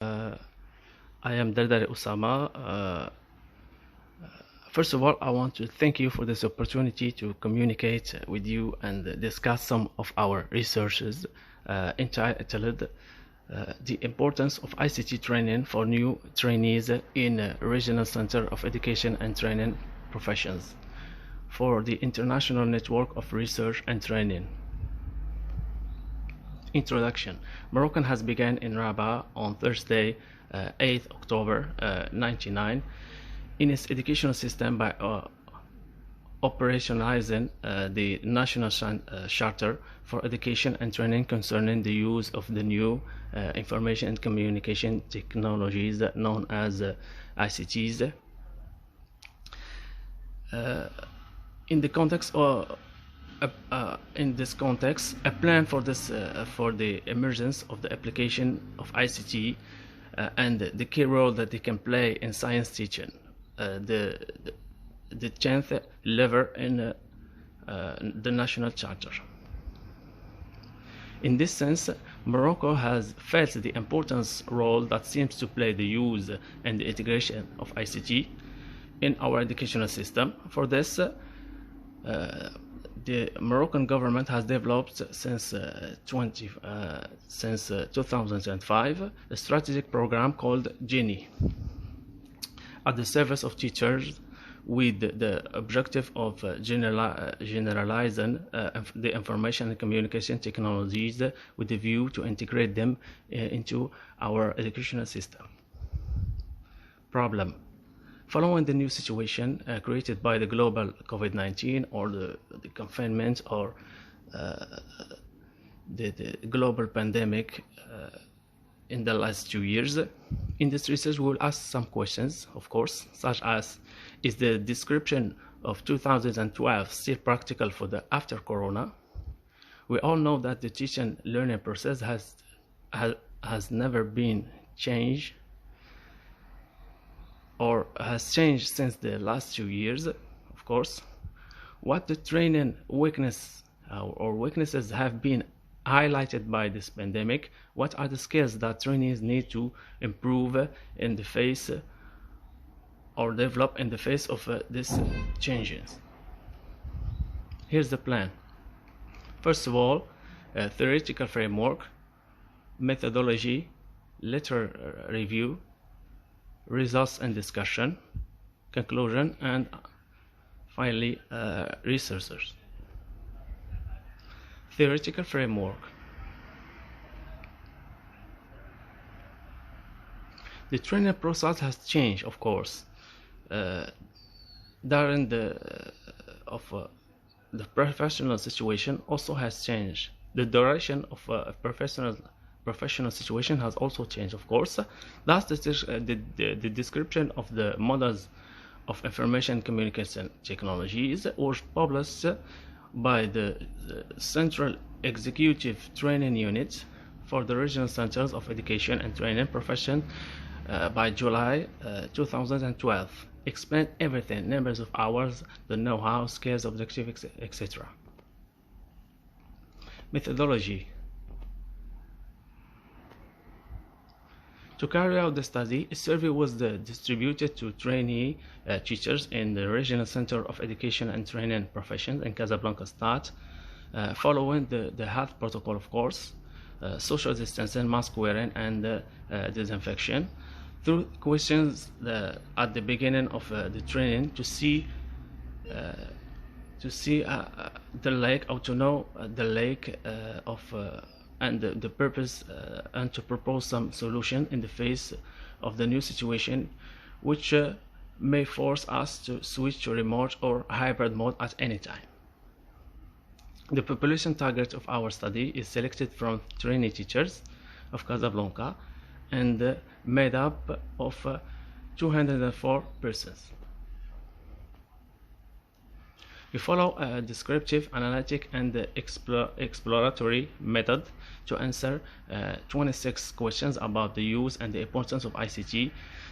Uh, I am Dardari Usama. First of all, I want to thank you for this opportunity to communicate with you and discuss some of our researches entitled The Importance of ICT Training for New Trainees in Regional Center of Education and Training Professions for the International Network of Research and Training. Introduction. Moroccan has begun in Rabat on Thursday, 8th October 99 in its educational system by operationalizing the National Charter for Education and Training concerning the use of the new information and communication technologies known as ICTs. In the context of in this context, a plan for the emergence of the application of ICT and the key role that they can play in science teaching, the 10th lever in the national charter. In this sense, Morocco has felt the important role that seems to play the use and the integration of ICT in our educational system. For this, the Moroccan government has developed since 2005 a strategic program called GENI at the service of teachers with the objective of generalizing the information and communication technologies with the view to integrate them into our educational system. Problem. Following the new situation created by the global COVID-19 or the confinement or the global pandemic in the last 2 years, in this research we will ask some questions, of course, such as: is the description of 2012 still practical for the after Corona? We all know that the teaching learning process has never been changed or has changed since the last 2 years, of course. What the training weakness or weaknesses have been highlighted by this pandemic? What are the skills that trainees need to improve in the face or develop in the face of these changes? Here's the plan. First of all, a theoretical framework, methodology, literature review, results and discussion, conclusion, and finally researchers. Theoretical framework. The training process has changed, of course. During the professional situation also has changed. The duration of a professional situation has also changed, of course. That's the description of the models of information communication technologies was published by the Central Executive Training Unit for the Regional Centers of Education and Training Profession by July 2012. Explain everything: numbers of hours, the know-how, skills, objectives, etc. Methodology. To carry out the study, a survey was distributed to trainee teachers in the Regional Center of Education and Training Professions in Casablanca State, following the health protocol, of course, social distancing, mask wearing, and disinfection, through questions at the beginning of the training to see the lake, or to know the lake and the purpose, and to propose some solution in the face of the new situation, which may force us to switch to remote or hybrid mode at any time. The population target of our study is selected from trainee teachers of Casablanca and made up of 204 persons. We follow a descriptive, analytic, and exploratory method to answer 26 questions about the use and the importance of ICT.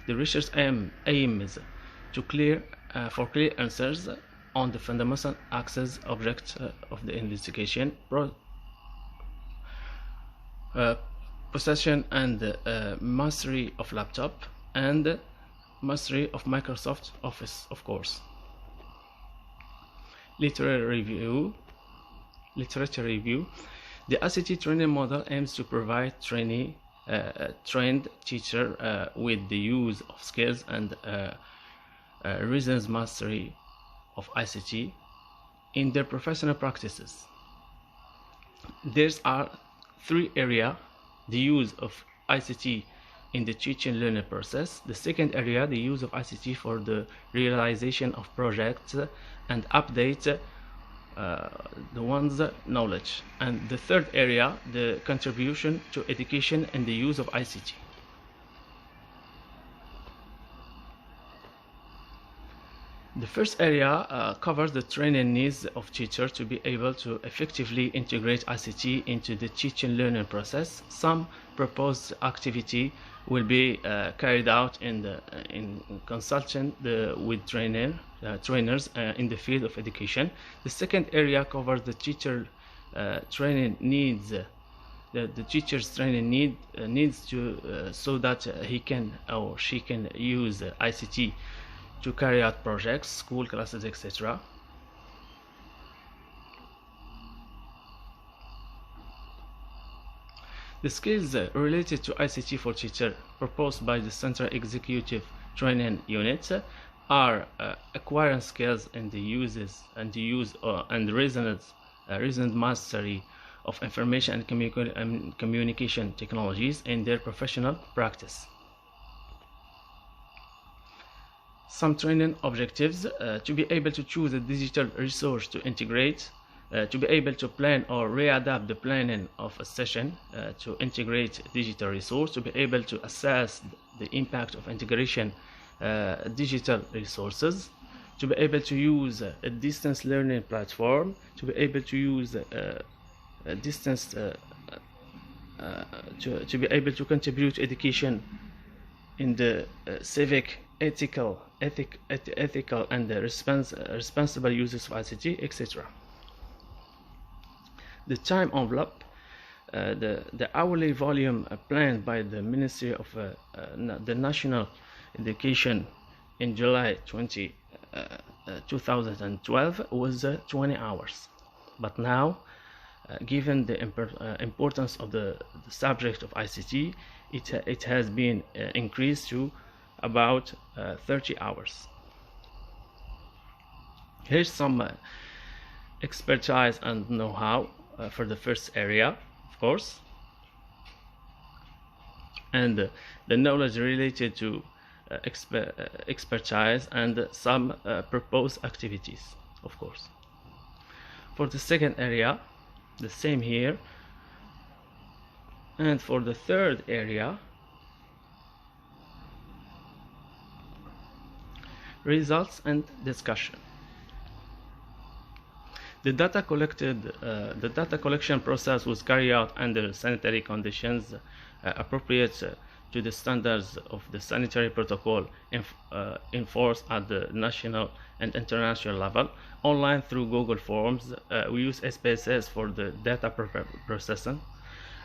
The research aim is to clear answers on the fundamental access object of the investigation, possession and mastery of laptop, and mastery of Microsoft Office, of course. Literature review. The ICT training model aims to provide trained teacher with the use of skills and reasons mastery of ICT in their professional practices. There are three areas: the use of ICT in the teaching learning process; the second area, the use of ICT for the realization of projects and update the one's knowledge; and the third area, the contribution to education and the use of ICT. The first area covers the training needs of teachers to be able to effectively integrate ICT into the teaching learning process. Some proposed activity will be carried out in consultation with trainers in the field of education. The second area covers the teacher training needs. The teacher's training needs to so that he can or she can use ICT to carry out projects, school classes, etc. The skills related to ICT for teachers proposed by the Central Executive Training Unit are acquiring skills in the use and reasoned mastery of information and communication technologies in their professional practice. Some training objectives: to be able to choose a digital resource to integrate, to be able to plan or readapt the planning of a session to integrate digital resource, to be able to assess the impact of integration digital resources, to be able to use a distance learning platform, to be able to use a distance to be able to contribute to education in the civic, ethical and responsible uses of ICT, etc. The time envelope, the hourly volume planned by the Ministry of the National Education in July 2012 was 20 hours. But now, given the importance of the subject of ICT, it has been increased to about 30 hours. Here's some expertise and know-how for the first area, of course, and the knowledge related to expertise and some proposed activities, of course. For the second area, the same here, and for the third area, results and discussion. The data collection process was carried out under sanitary conditions appropriate to the standards of the sanitary protocol enforced at the national and international level, online through Google Forms. We use SPSS for the data processing.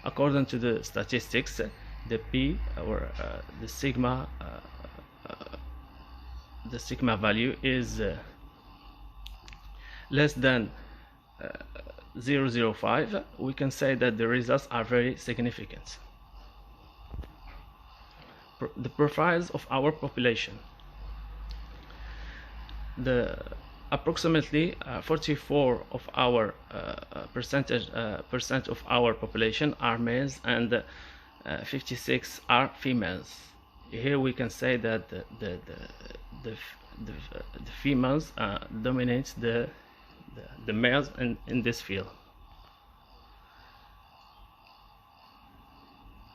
According to the statistics, the P or the sigma value is less than 0.005. We can say that the results are very significant. The profiles of our population. Approximately 44 of our percent of our population are males and 56 are females. Here we can say that the females dominate the males in this field.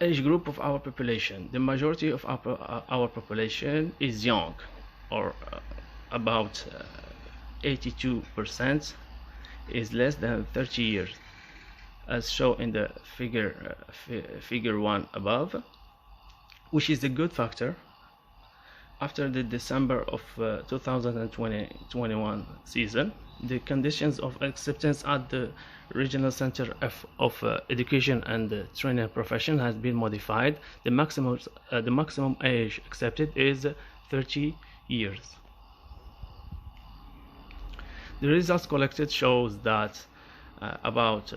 Age group of our population. The majority of our population is young, or about 82% is less than 30 years, as shown in the figure 1 above, which is a good factor. After the December of 2020-21 season, the conditions of acceptance at the Regional Center of Education and Training Profession has been modified. The maximum age accepted is 30 years. The results collected shows that about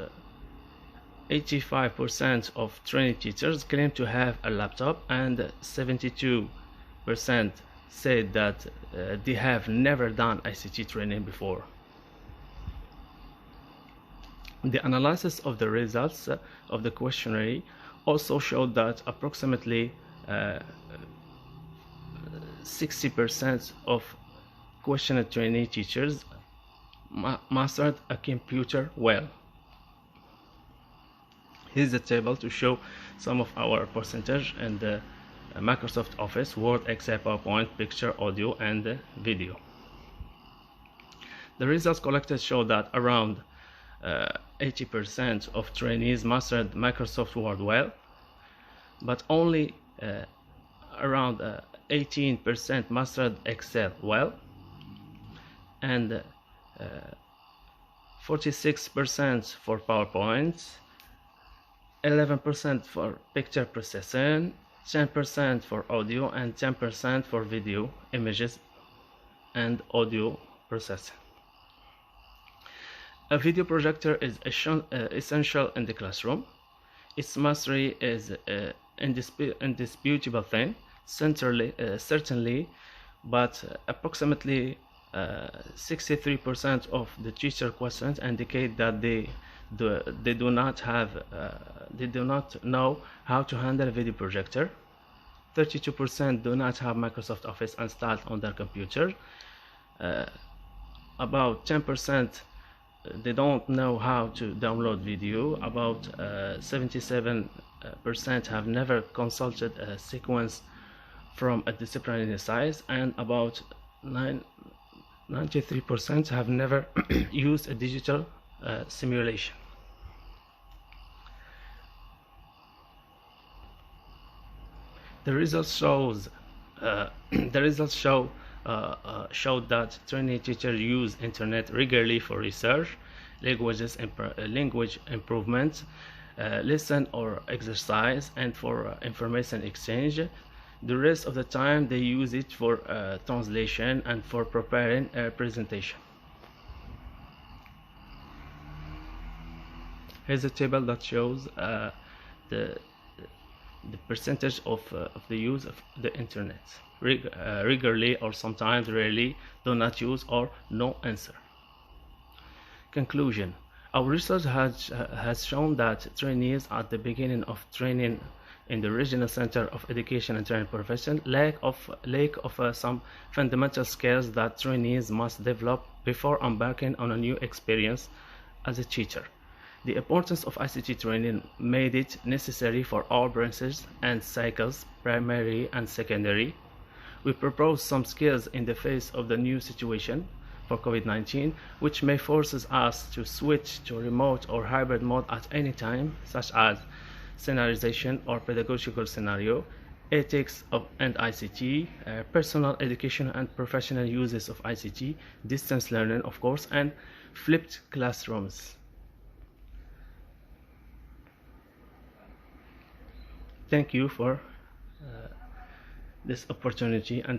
85% of trainee teachers claim to have a laptop, and 72% said that they have never done ICT training before. The analysis of the results of the questionnaire also showed that approximately 60% of questioned trainee teachers mastered a computer well. Here's a table to show some of our percentage in the Microsoft Office, Word, Excel, PowerPoint, picture, audio, and video. The results collected show that around 80% of trainees mastered Microsoft Word well, but only around 18% mastered Excel well, and 46% for PowerPoint, 11% for picture processing, 10% for audio, and 10% for video, images, and audio processing. A video projector is essential in the classroom. Its mastery is an indisputable thing, certainly, but approximately 63% of the teacher questions indicate that they do not know how to handle a video projector. 32% do not have Microsoft Office installed on their computer. About 10% they don't know how to download video. About 77% have never consulted a sequence from a disciplinary site, and about 93% have never used a digital simulation. The results show that trainee teachers use internet regularly for research, language improvement, lesson or exercise, and for information exchange. The rest of the time they use it for translation and for preparing a presentation. Here's a table that shows the percentage of the use of the internet. Regularly or sometimes rarely, do not use, or no answer. Conclusion. Our research has shown that trainees at the beginning of training in the Regional Center of Education and Training Profession lack of some fundamental skills that trainees must develop before embarking on a new experience as a teacher. The importance of ICT training made it necessary for all branches and cycles, primary and secondary. We propose some skills in the face of the new situation for COVID-19, which may force us to switch to remote or hybrid mode at any time, such as scenarization or pedagogical scenario, ethics and ICT, personal education and professional uses of ICT, distance learning, of course, and flipped classrooms. Thank you for this opportunity, and